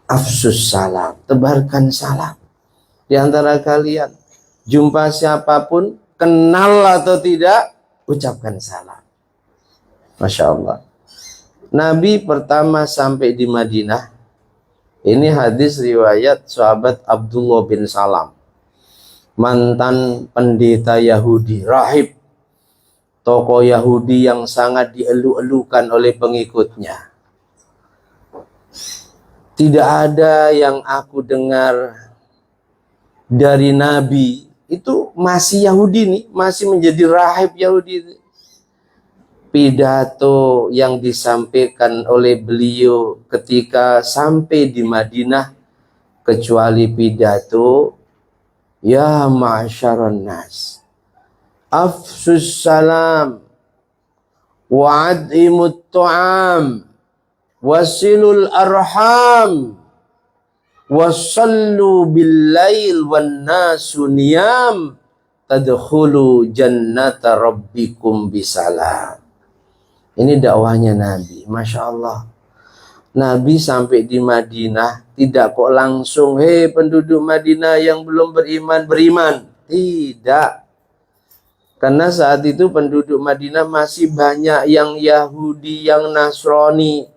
Afsus salam, tebarkan salam di antara kalian. Jumpa siapapun, kenal atau tidak, ucapkan salam. Masya Allah. Nabi pertama sampai di Madinah, ini hadis riwayat sahabat Abdullah bin Salam, mantan pendeta Yahudi, rahib, tokoh Yahudi yang sangat dielu-elukan oleh pengikutnya. Tidak ada yang aku dengar dari Nabi, itu masih Yahudi nih, masih menjadi rahib Yahudi. Pidato yang disampaikan oleh beliau ketika sampai di Madinah, kecuali pidato, ya ma'asyaran nas, afsus salam, wa'adimut tu'am, wasilul arham, wasallu billail wan nasu niyam, tadkhulu jannata rabbikum bisalam. Ini dakwahnya Nabi, Masya Allah. Nabi sampai di Madinah tidak kok langsung, hei penduduk Madinah yang belum beriman, beriman. Tidak. Karena saat itu penduduk Madinah masih banyak yang Yahudi, yang Nasrani.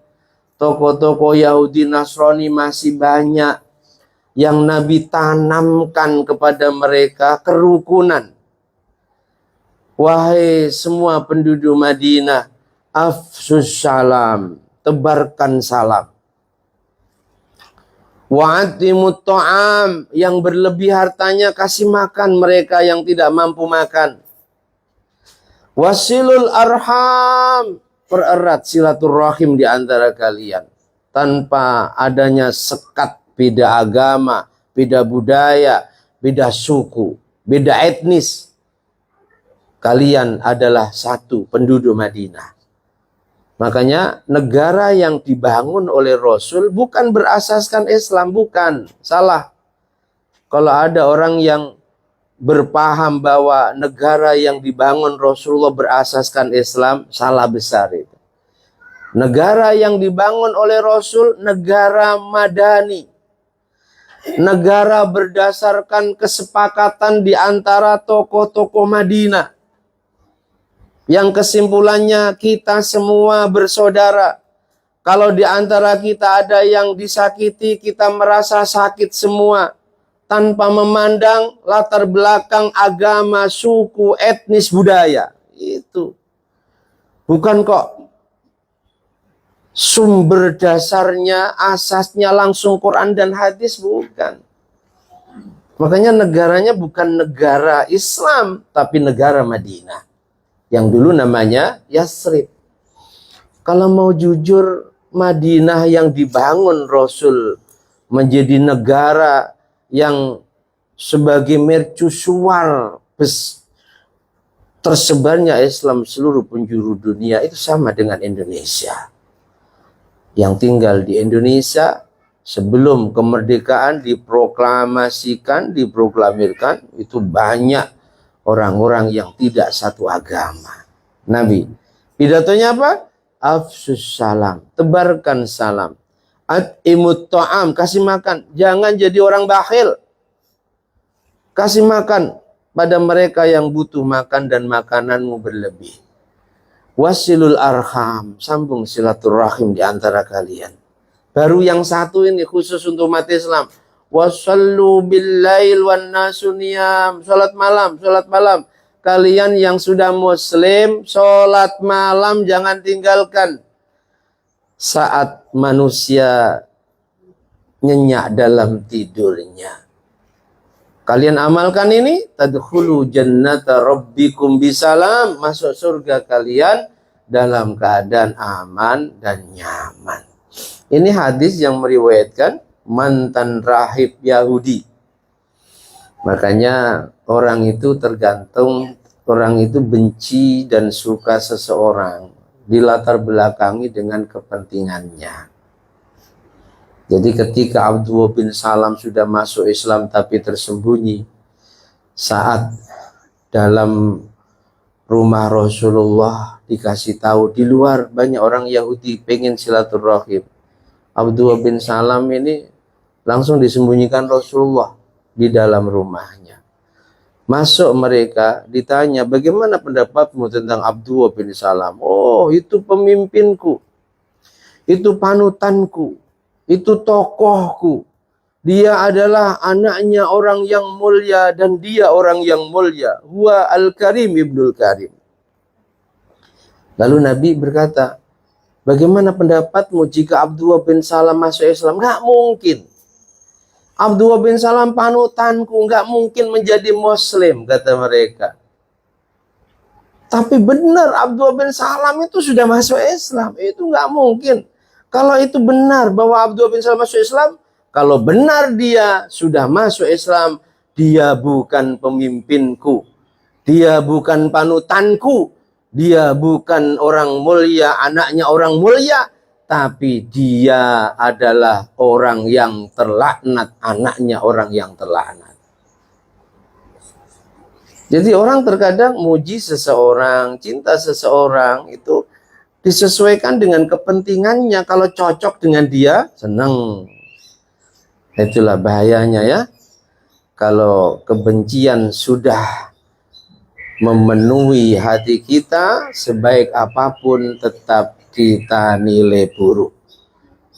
Tokoh-tokoh Yahudi Nasrani masih banyak. Yang Nabi tanamkan kepada mereka kerukunan. Wahai semua penduduk Madinah, afsus salam, tebarkan salam. Wa'atimut ta'am, yang berlebih hartanya kasih makan mereka yang tidak mampu makan. Wasilul arham, pererat silaturahim di antara kalian. Tanpa adanya sekat, beda agama, beda budaya, beda suku, beda etnis. Kalian adalah satu penduduk Madinah. Makanya negara yang dibangun oleh Rasul bukan berasaskan Islam, bukan. Salah. Kalau ada orang yang berpaham bahwa negara yang dibangun Rasulullah berasaskan Islam, salah besar itu. Negara yang dibangun oleh Rasul, negara madani. Negara berdasarkan kesepakatan di antara tokoh-tokoh Madinah. Yang kesimpulannya kita semua bersaudara. Kalau di antara kita ada yang disakiti, kita merasa sakit semua. Tanpa memandang latar belakang agama, suku, etnis, budaya. Itu. Bukan kok sumber dasarnya, asasnya langsung Quran dan hadis, bukan. Makanya negaranya bukan negara Islam, tapi negara Madinah. Yang dulu namanya Yasrib. Kalau mau jujur, Madinah yang dibangun Rasul menjadi negara yang sebagai mercusuar tersebarnya Islam seluruh penjuru dunia, itu sama dengan Indonesia. Yang tinggal di Indonesia sebelum kemerdekaan diproklamasikan, diproklamirkan, itu banyak orang-orang yang tidak satu agama. Nabi, pidatonya apa? Afsus salam, tebarkan salam. At'imut ta'am, kasih makan. Jangan jadi orang bakhil. Kasih makan pada mereka yang butuh makan dan makananmu berlebih. Wasilul arham, sambung silaturahim di antara kalian. Baru yang satu ini khusus untuk umat Islam. Wasallu billail wan nasu niyam. Salat malam, salat malam. Kalian yang sudah muslim, salat malam jangan tinggalkan. Saat manusia nyenyak dalam tidurnya. Kalian amalkan ini, tadkhulu jannata rabbikum bisalam, masuk surga kalian dalam keadaan aman dan nyaman. Ini hadis yang meriwayatkan mantan rahib Yahudi. Makanya orang itu tergantung, orang itu benci dan suka seseorang dilatar belakangi dengan kepentingannya. Jadi ketika Abdullah bin Salam sudah masuk Islam tapi tersembunyi, saat dalam rumah Rasulullah dikasih tahu di luar banyak orang Yahudi pengen silaturahim, Abdullah bin Salam ini langsung disembunyikan Rasulullah di dalam rumahnya. Masuk mereka, ditanya, bagaimana pendapatmu tentang Abdullah bin Salam? Oh, itu pemimpinku, itu panutanku, itu tokohku. Dia adalah anaknya orang yang mulia dan dia orang yang mulia. Huwa al-Karim ibnul Karim. Lalu Nabi berkata, bagaimana pendapatmu jika Abdullah bin Salam masuk Islam? Gak mungkin. Abdullah bin Salam panutanku, nggak mungkin menjadi muslim, kata mereka. Tapi benar Abdullah bin Salam itu sudah masuk Islam. Itu nggak mungkin. Kalau itu benar bahwa Abdullah bin Salam masuk Islam, kalau benar dia sudah masuk Islam, dia bukan pemimpinku. Dia bukan panutanku. Dia bukan orang mulia, anaknya orang mulia. Tapi dia adalah orang yang terlaknat, anaknya orang yang terlaknat. Jadi orang terkadang muji seseorang, cinta seseorang itu disesuaikan dengan kepentingannya. Kalau cocok dengan dia, senang. Itulah bahayanya ya. Kalau kebencian sudah memenuhi hati kita, sebaik apapun tetap kita nilai buruk.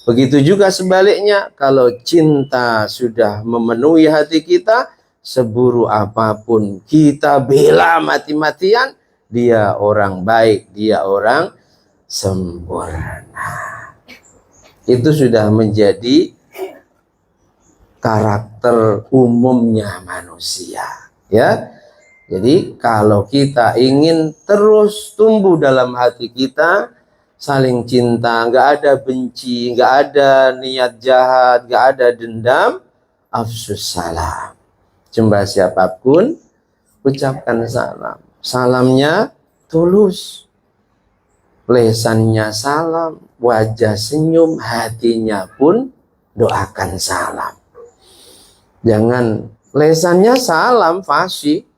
Begitu juga sebaliknya, kalau cinta sudah memenuhi hati kita, seburuk apapun kita bela mati-matian, dia orang baik, dia orang sempurna. Itu sudah menjadi karakter umumnya manusia, ya. Jadi kalau kita ingin terus tumbuh dalam hati kita, saling cinta, nggak ada benci, nggak ada niat jahat, nggak ada dendam, afsus salam. Jumpa siapapun, ucapkan salam. Salamnya tulus, lesannya salam, wajah senyum, hatinya pun doakan salam. Jangan lesannya salam fasih,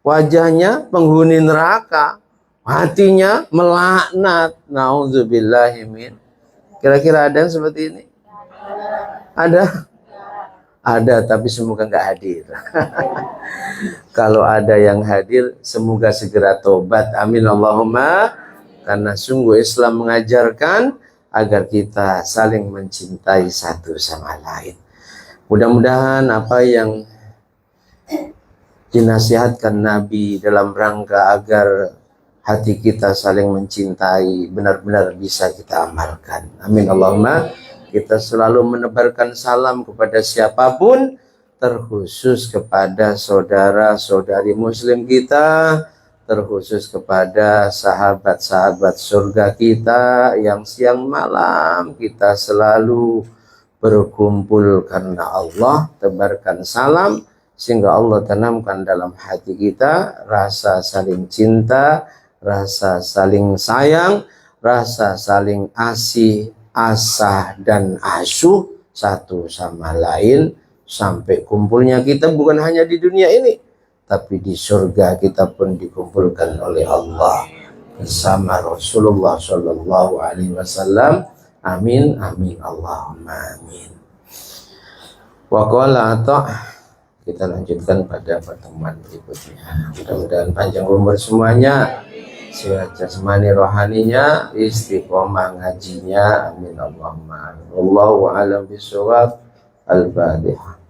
wajahnya penghuni neraka, hatinya melaknat. Nauzubillahimin. Kira-kira ada yang seperti ini? Ada? Ada, tapi semoga nggak hadir. Kalau ada yang hadir, semoga segera tobat. Amin Allahumma. Karena sungguh Islam mengajarkan agar kita saling mencintai satu sama lain. Mudah-mudahan apa yang dinasihatkan Nabi dalam rangka agar hati kita saling mencintai benar-benar bisa kita amalkan. Amin Allahumma. Kita selalu menebarkan salam kepada siapapun, terkhusus kepada saudara-saudari muslim kita, terkhusus kepada sahabat-sahabat surga kita yang siang malam kita selalu berkumpul karena Allah. Tebarkan salam sehingga Allah tanamkan dalam hati kita rasa saling cinta, rasa saling sayang, rasa saling asih, asah dan asuh satu sama lain, sampai kumpulnya kita bukan hanya di dunia ini, tapi di surga kita pun dikumpulkan oleh Allah bersama Rasulullah Shallallahu Alaihi Wasallam. Amin amin Allahumma amin. Wa qala ata. Kita lanjutkan pada pertemuan berikutnya. Mudah-mudahan panjang umur semuanya, sehat jasmani rohaninya, istiqomah ngajinya. Amin Allahumma amin. Wallahu a'lam bishawab. Al-Fatihah.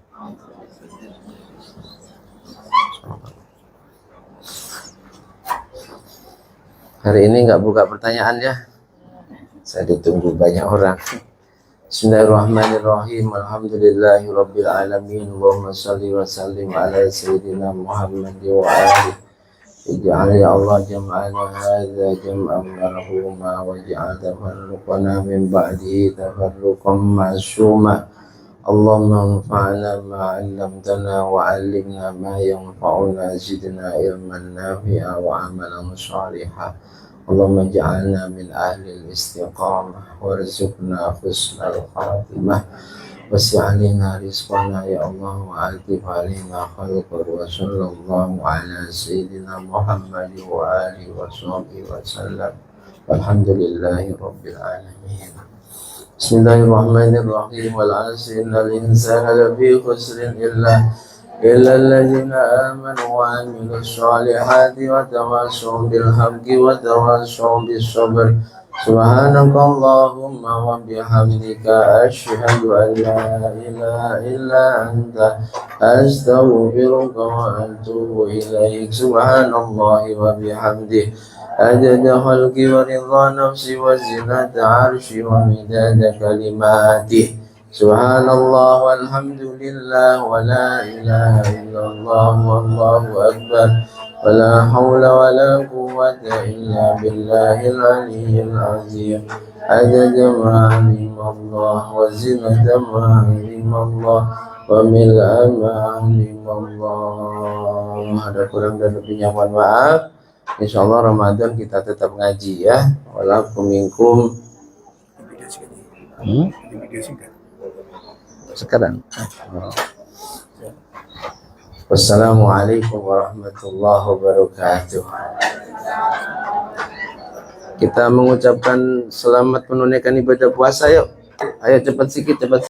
Hari ini nggak buka pertanyaan ya. Saya ditunggu banyak orang. Bismillahirrahmanirrahim. Alhamdulillahi rabbil alamin. Allahumma shalli wa sallim ala sayyidina Muhammad wa alihi. Ij'al ya Allah jam'ana hadza jam'an marhuma waj'al tafarruqana min ba'dihi tafarruqan ma'suma. Allahumma anfa'na ma 'allamtana wa 'allimna ma yanfa'una zidna ilman nafi'a wa amalan shalihan. Allahumma ja'alna min ahli al-istiqamah warzuqna husnal khatimah wasi'alina rizqana ya Allah wa altif alina khalqar wa sallallahu ala sayyidina Muhammad wa alihi wa sahbihi wa sallam walhamdulillahi rabbil alamin. Bismillahirrahmanirrahim. Wal 'asri innal insana lafi khusrin illa alladzina amanu wa 'amilus sholihati wa tawassaw bil haqqi wa tawassaw bis sabr. Subhanakallahumma wa bihamdika asyhadu an la ilaha illa anta astaghfiruka wa atubu ilaik. Subhanallahi wa bihamdihi adada khalqi wa ridha nafsi wa zinata arshi wa midada kalimatihi. Subhanallah walhamdulillah wa la ilaha illallah wallahu akbar wa la hawla wa la quwwata illa billahil aliyyil azim. Adada ma 'alima Allah wa zinata ma 'alima Allah wa mil'a ma 'alima Allah. Ada kurang dan lebihnya mohon maaf. Insyaallah Ramadan kita tetap ngaji ya. Walakum minkum. Sekarang. Wassalamualaikum warahmatullahi wabarakatuh. Kita mengucapkan selamat menunaikan ibadah puasa yuk. Ayo cepat sikit, cepat.